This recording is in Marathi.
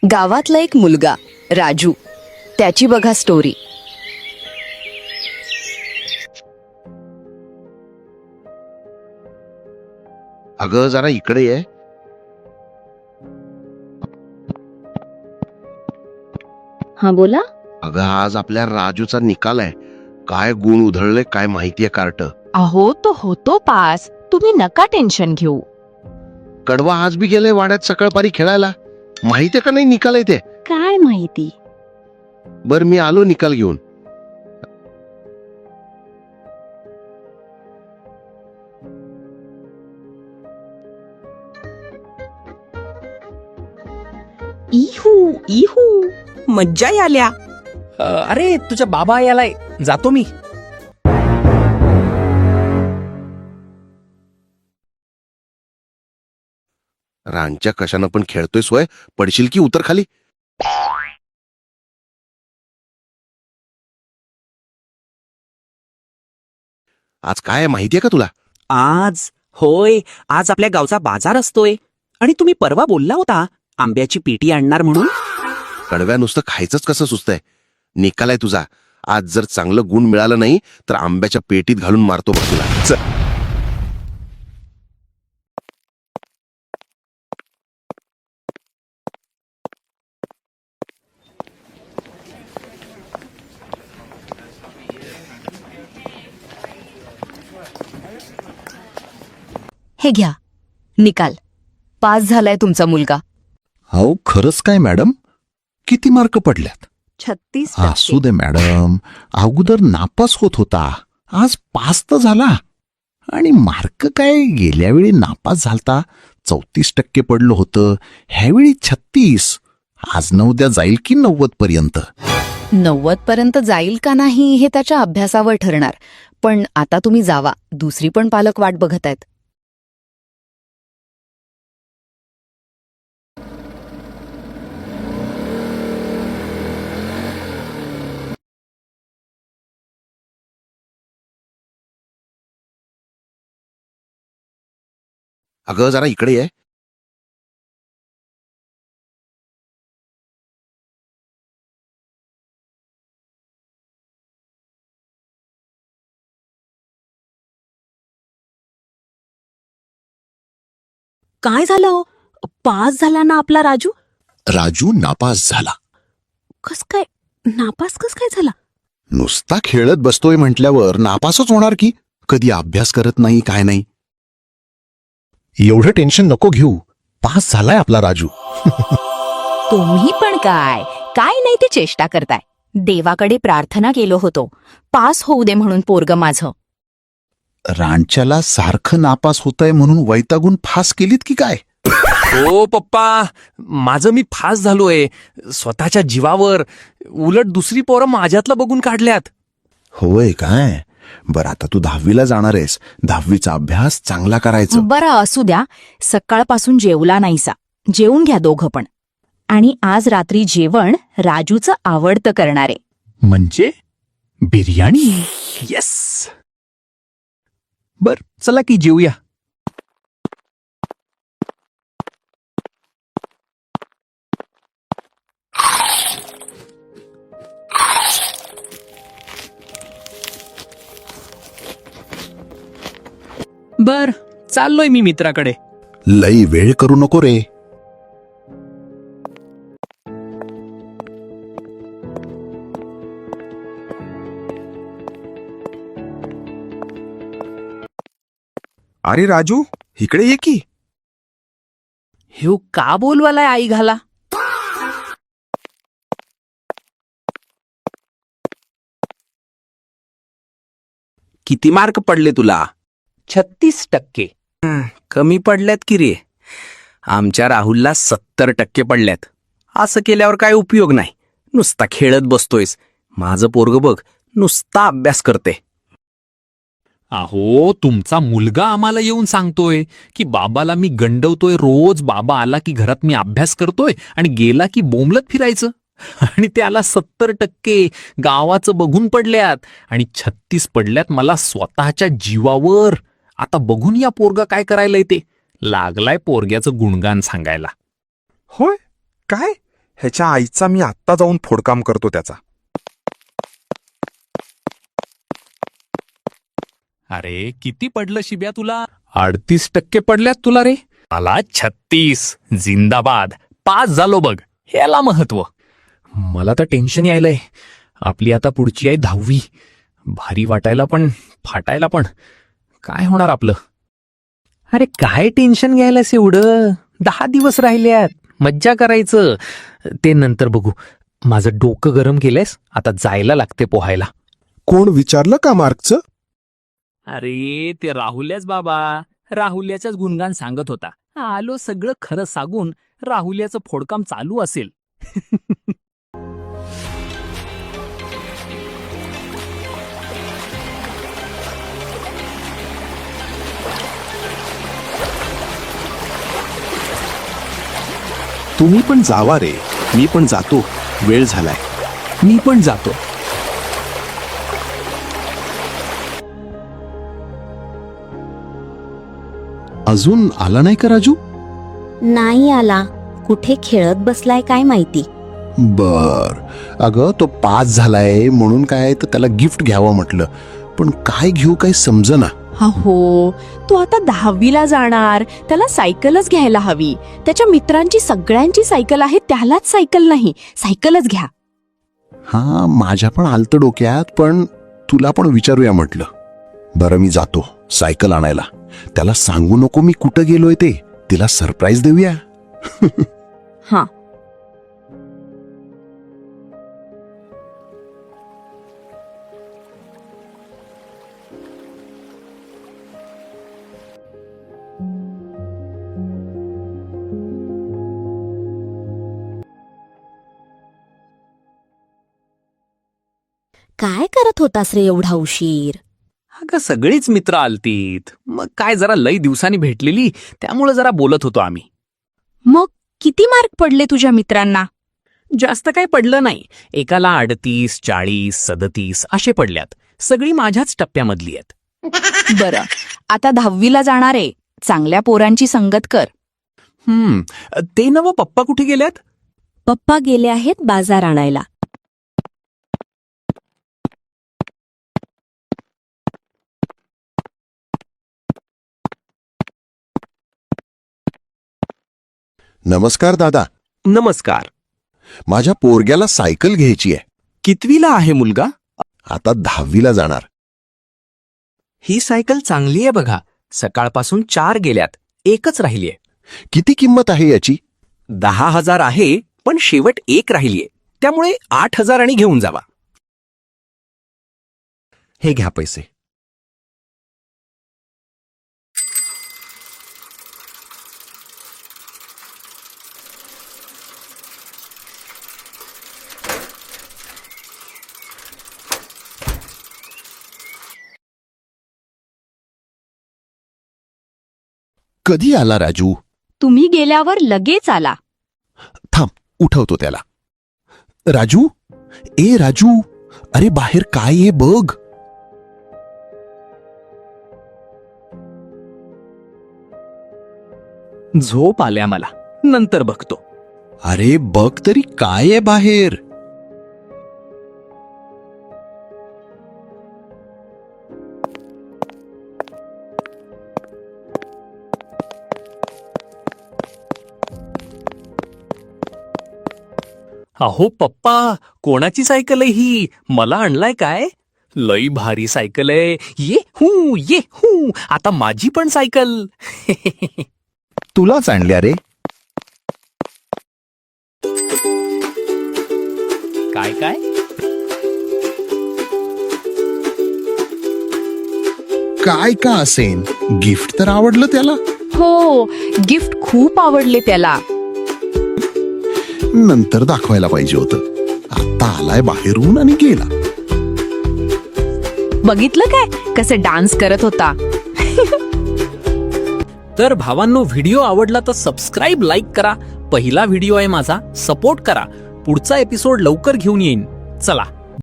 गावातला एक मुलगा राजू, त्याची बघा स्टोरी. अगं जरा इकडे ये. हा बोला. अगं आज आपल्या राजूचा निकाल आहे. काय गुण उधळले काय माहितीये कार्ट. अहो तो होतो पास, तुम्ही नका टेन्शन घेऊ. कडवा आज बी गेले वाड्यात सकाळपारी खेळायला. माहितीये का नाही निकाल आहे ते. काय माहिती. बर मी आलो निकाल घेऊन. इहू इहू मज्जा आल्या. अरे तुझ्या बाबा यालाय, जातो मी. रांच्या कशानं पण खेळतोय सोय, पडशील की उतर खाली. आज काय आहे माहितीये का तुला. आज होय, आज आपल्या गावचा बाजार असतोय. आणि तुम्ही परवा बोलला होता आंब्याची पेटी आणणार म्हणून. कडव्या नुसतं खायचंच कसं सुचतंय. निकाल आहे तुझा. आज जर चांगलं गुण मिळालं नाही तर आंब्याच्या पेटीत घालून मारतो बघ तुला. चल. हे घ्या निकाल. पास झालाय तुमचा मुलगा. हो खरंच काय मॅडम, किती मार्क पडल्यात. 36 असू दे मॅडम, अगोदर नापास होत होता, आज पास तर झाला. आणि मार्क काय, गेल्या वेळी नापास झालता 34% पडलं होतं, ह्यावेळी 36. आज न उद्या जाईल की 90 पर्यंत. 90 पर्यंत जाईल का नाही हे त्याच्या अभ्यासावर ठरणार. पण आता तुम्ही जावा, दुसरी पण पालक वाट बघत आहेत. अगं जरा इकडे ये. काय झालं. पास झाला ना आपला राजू. राजू नापास झाला. कस काय नापास कस काय झाला. नुसता खेळत बसतोय म्हटल्यावर नापासच होणार की. कधी अभ्यास करत नाही काय नाही. एवढं टेन्शन नको घेऊ, पास झालाय आपला राजू. तुम्ही पण काय काय नाही ते चेष्टा करताय. देवाकडे प्रार्थना केलो होतो पास होऊ दे म्हणून पोरग माझं. रांच्याला सारखं नापास होतंय म्हणून वैतागून फास केलीत की काय. हो पप्पा, माझं मी फास झालोय स्वतःच्या जीवावर. उलट दुसरी पोरं माझ्यातलं बघून काढल्यात. होय काय. बरं आता तू 10वीला जाणार आहेस, 10वीचा अभ्यास चांगला करायचा. बरं असू द्या, सकाळपासून जेवला नाहीसा. जेवून घ्या दोघं पण. आणि आज रात्री जेवण राजूचं आवडतं करणारे. म्हणजे बिर्याणी. येस. बर चला की जेवूया. बर चाललोय मी मित्राकडे. लई वेळ करू नको रे. अरे राजू, इकडे ये की. ह्यो का बोलवालाय आई घाला. किती मार्क पडले तुला. 36%. कमी पडल्यात की रे. आमच्या राहुलला 70% पडल्यात. असं केल्यावर काय उपयोग नाही. नुसता खेळत बसतोयस. माझं पोरग बघ नुसता अभ्यास करते. अहो तुमचा मुलगा आम्हाला येऊन सांगतोय की बाबाला मी गंडवतोय रोज. बाबा आला की घरात मी अभ्यास करतोय आणि गेला की बोंबलत फिरायचं. आणि त्याला 70% गावाचं बघून पडल्यात आणि 36 पडल्यात मला स्वतःच्या जीवावर. आता बघून या पोरगा काय करायला ते. लागलाय पोरग्याचं गुणगान सांगायला. होय काय, ह्याच्या आईचा मी आत्ता जाऊन फोडकाम करतो त्याचा. अरे किती पडलं शिब्या तुला? 38% पडल्यात तुला रे. मला 36. जिंदाबाद. पास झालो बघ. ह्याला महत्व. मला तर टेन्शन यायलंय. आपली आता पुढची आहे 10वी. भारी वाटायला पण फाटायला पण. काय होणार आपलं? अरे काय टेन्शन घ्यायलास एवढं? 10 दिवस राहिल्यात. मज्जा करायचं. ते नंतर बघू. माझं डोकं गरम केलंयस. आता जायला लागते पोहायला. कोण विचारलं का मार्कचं? अरे ते राहुल्याच बाबा. राहुल्याच्याच गुणगान सांगत होता. आलो सगळं खरं सांगून राहुल्याचं फोडकाम चालू असेल. तुम्ही पण जावा रे. मी पण जातो. वेळ झालाय. मी पण जातो. अजून आला नाही का राजू? नाही आला. कुठे खेळत बसलाय काय माहिती. बर. अगं तो पास झालाय म्हणून काय तर त्याला गिफ्ट घ्यावं म्हटलं, पण काय घेऊ काही समजना. हो, तो आता 10वीला जाणार. त्याला सायकलच घ्यायला हवी. त्याच्या मित्रांची सगळ्यांची सायकल आहे, त्यालाच सायकल नाही. सायकलच घ्या. हा, माझ्या पण आलतं डोक्यात, पण तुला पण विचारूया म्हटलं. बरं, मी जातो सायकल आणायला. त्याला सांगू नको मी कुठं गेलोय ते. तिला सरप्राईज देऊया. हा. काय करत होतास रे एवढा उशीर? अगं सगळीच मित्र आलतीत. मग काय जरा लई दिवसांनी भेटलेली त्यामुळे जरा बोलत होतो आम्ही. मग किती मार्क पडले तुझ्या मित्रांना? जास्त काही पडलं नाही. एकाला 38, 40, 37 असे पडल्यात. सगळी माझ्याच टप्प्यामधली आहेत. बरं, आता 10वीला जाणार आहे. चांगल्या पोरांची संगत कर. ते नवं पप्पा कुठे गेल्यात? पप्पा गेले आहेत बाजार आणायला. नमस्कार दादा. नमस्कार. माझ्या पोरग्याला सायकल घ्यायची आहे. कितवीला आहे मुलगा? आता 10वीला जाणार. ही सायकल चांगली आहे बघा. सकाळपासून 4 गेल्यात. एकच राहिलीये. किती किंमत आहे याची? 10,000 आहे, पण शेवट 1 राहिलीये. त्यामुळे 8,000 घेऊन जावा. हे घ्या पैसे. कधी आला राजू? तुम्ही गेल्यावर लगेच आला. थांब, उठवतो त्याला. राजू, ए राजू, अरे बाहेर काय आहे बघ. झोप आल्या मला. नंतर बघतो. अरे बघ तरी काय आहे बाहेर. अहो पप्पा, कोणाची सायकल आहे ही? मला आणलाय काय? लई भारी सायकल आहे. ये हू. आता माझी पण सायकल. तुलाच आणल्या रे. काय काय? काय का असेन, गिफ्ट तर आवडलं त्याला. हो, गिफ्ट खूप आवडले त्याला. नंतर दाखवायला पाहिजे होतं. आता आलाय बाहेरून आणि गेला. बघितलं काय कसे डान्स करत होता. तर भावांनो, व्हिडिओ आवडला तर सबस्क्राईब, लाईक करा. पहिला व्हिडिओ आहे माझा, सपोर्ट करा. पुढचा एपिसोड लवकर घेऊन येईन. चला.